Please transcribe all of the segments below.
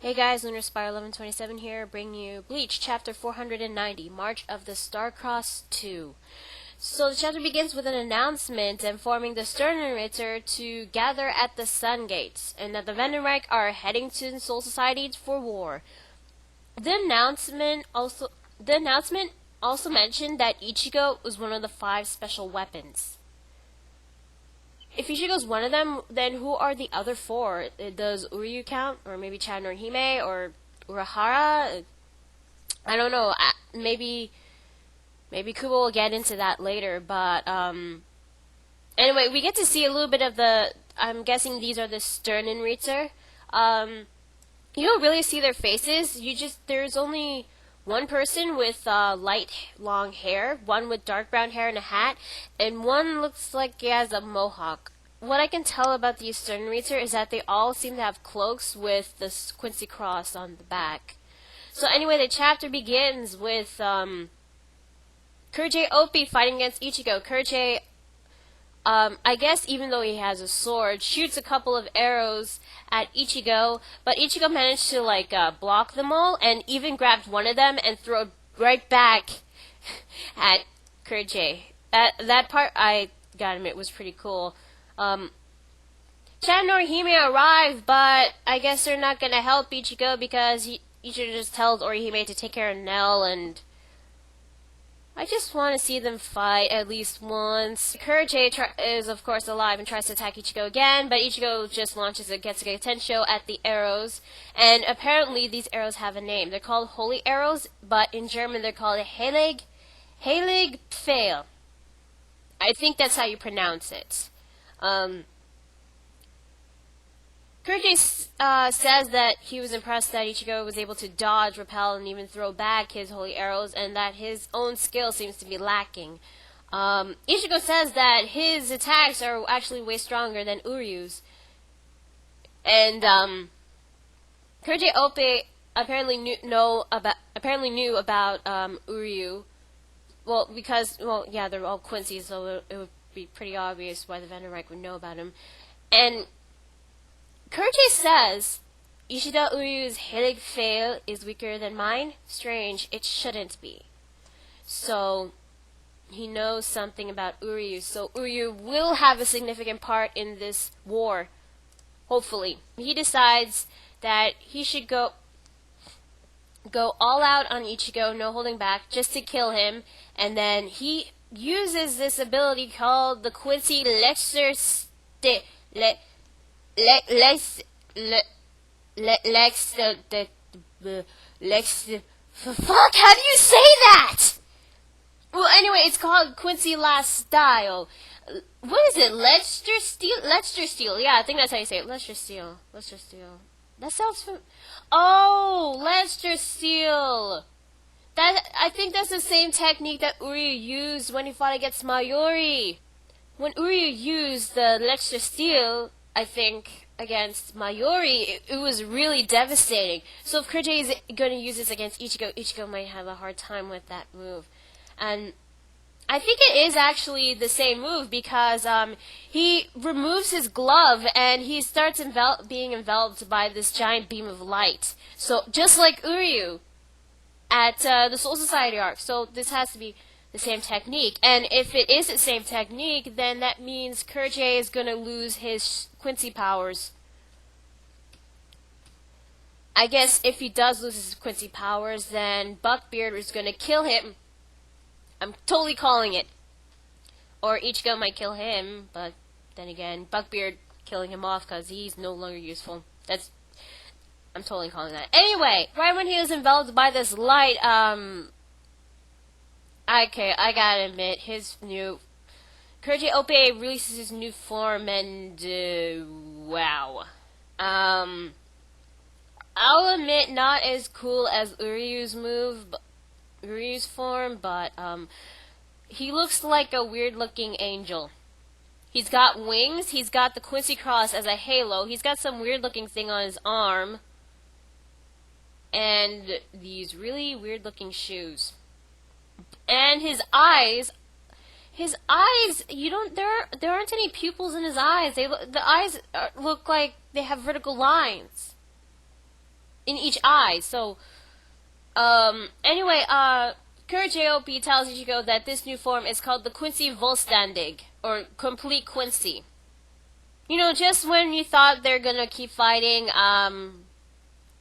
Hey guys, LunarSpire1127 here, bringing you Bleach, Chapter 490, March of the StarCross 2. So the chapter begins with an announcement informing the Sternenritter to gather at the Sun Gates, and that the Vandenreich are heading to the Soul Society for war. The announcement also mentioned that Ichigo was one of the 5 special weapons. If Ichigo's one of them, then who are the other 4? Does Uryu count? Or maybe Chad Norihime? Or Urahara? I don't know. Maybe Kubo will get into that later, but anyway, we get to see a little bit of the, I'm guessing these are the Sternenritter. You don't really see their faces. There's only one person with light long hair, one with dark brown hair and a hat, and one looks like he has a mohawk. What I can tell about these Sternenritter is that they all seem to have cloaks with the Quincy cross on the back. So anyway, the chapter begins with Kurage Opie fighting against Ichigo. Kurage, I guess even though he has a sword, shoots a couple of arrows at Ichigo, but Ichigo managed to block them all and even grabbed one of them and throw it right back at Kurage. That part, I gotta admit, was pretty cool. Chad and Orihime arrive, but I guess they're not gonna help Ichigo because Ichigo just tells Orihime to take care of Nell, and I just want to see them fight at least once. Kurage is, of course, alive and tries to attack Ichigo again, but Ichigo just launches a Getsuga Tensho at the arrows, and apparently these arrows have a name. They're called holy arrows, but in German they're called Heilig Pfeil. I think that's how you pronounce it. Kurage says that he was impressed that Ichigo was able to dodge, repel, and even throw back his holy arrows, and that his own skill seems to be lacking. Ichigo says that his attacks are actually way stronger than Uryu's. And Kurage Ope apparently knew about Uryu. Well, because yeah, they're all Quincy's, so it would be pretty obvious why the Vandenreich would know about him. And Kurage says, Ishida Uryu's Heilig Pfeil is weaker than mine? Strange, it shouldn't be. So, he knows something about Uryu, so Uryu will have a significant part in this war. Hopefully. He decides that he should go all out on Ichigo, no holding back, just to kill him, and then he uses this ability called the Quincy fuck, how do you say that? Well, anyway, it's called Quincy Last Style. What is it? Lester Steel. Yeah, I think that's how you say it. Lester Steel. That sounds Oh, Lester Steel. I think that's the same technique that Uryu used when he fought against Mayuri. When Uryu used the Lester Steel, I think, against Mayuri, it was really devastating. So if Kurage is going to use this against Ichigo, Ichigo might have a hard time with that move. And I think it is actually the same move because he removes his glove and he starts being enveloped by this giant beam of light. So just like Uryu at the Soul Society arc. So this has to be the same technique. And if it is the same technique, then that means Kurage is going to lose his Quincy powers. I guess if he does lose his Quincy powers, then Buckbeard is going to kill him. I'm totally calling it. Or Ichigo might kill him, but then again, Buckbeard killing him off because he's no longer useful. I'm totally calling that. Anyway, right when he was enveloped by this light, okay, I gotta admit, Kurage Ope releases his new form, and, wow. I'll admit, not as cool as Uryu's form, but, he looks like a weird-looking angel. He's got wings, he's got the Quincy cross as a halo, he's got some weird-looking thing on his arm, and these really weird-looking shoes. And his eyes, there aren't any pupils in his eyes. The eyes look like they have vertical lines. in each eye. So, anyway, Kurt JOP tells Ichigo that this new form is called the Quincy Volstandig, or Complete Quincy. You know, just when you thought they're gonna keep fighting,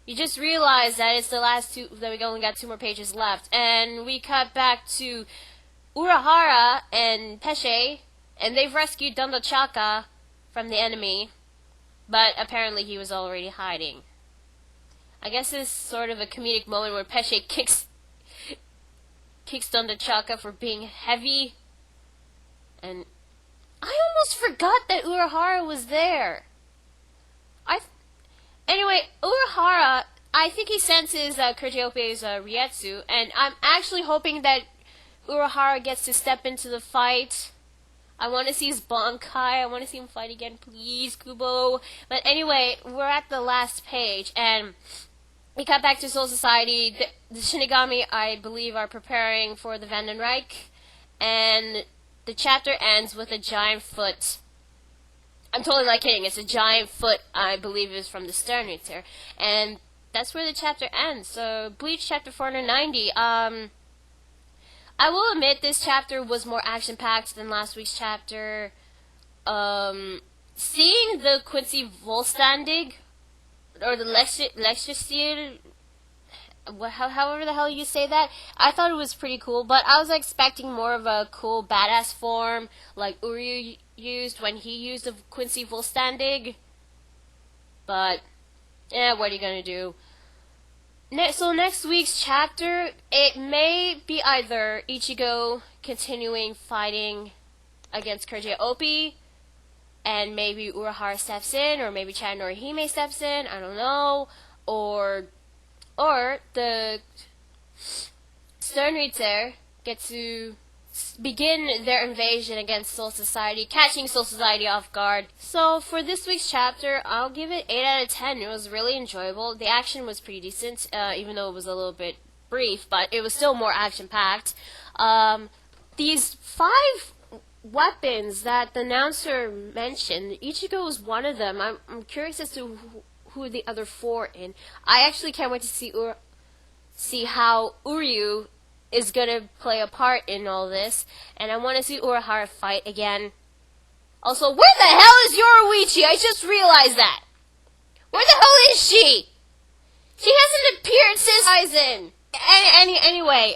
you just realize that it's the last two, that we only got 2 more pages left. And we cut back to Urahara and Pesce, and they've rescued Dondochaka from the enemy, but apparently he was already hiding. I guess this is sort of a comedic moment where Pesce kicks Dondochaka for being heavy, and I almost forgot that Urahara was there. Anyway, Urahara, I think he senses Kurtiope's Rietsu, and I'm actually hoping that Urahara gets to step into the fight. I want to see his Bankai. I want to see him fight again, please, Kubo. But anyway, we're at the last page, and we cut back to Soul Society. The Shinigami, I believe, are preparing for the Vandenreich, and the chapter ends with a giant foot. I'm totally not kidding. It's a giant foot, I believe, is from the Sternritter, and that's where the chapter ends. So, Bleach chapter 490. I will admit this chapter was more action-packed than last week's chapter. Seeing the Quincy Volstandig, or the Lexistil, however the hell you say that, I thought it was pretty cool, but I was expecting more of a cool badass form like Uryu used when he used the Quincy Volstandig. But, what are you gonna do? So next week's chapter, it may be either Ichigo continuing fighting against Kurja Opie, and maybe Urahara steps in, or maybe Chad Norihime steps in, I don't know, or the Sternritter get to begin their invasion against Soul Society, catching Soul Society off guard. So for this week's chapter, I'll give it 8 out of 10. It was really enjoyable. The action was pretty decent, even though it was a little bit brief, but it was still more action-packed. These 5 weapons that the announcer mentioned, Ichigo was one of them. I'm curious as to who the other 4 in. I actually can't wait to see how Uryu is gonna play a part in all this, and I want to see Urahara fight again. Also, where the hell is Yoruichi? I just realized that. Where the hell is she? She hasn't appeared since Aizen. Anyway,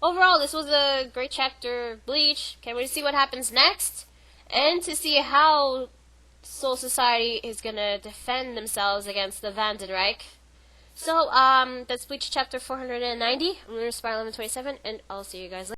overall, this was a great chapter, Bleach. Can't wait to see what happens next, and to see how Soul Society is gonna defend themselves against the Vandenreich. So, that's Bleach chapter 490. I'm Spiral 1127, and I'll see you guys later.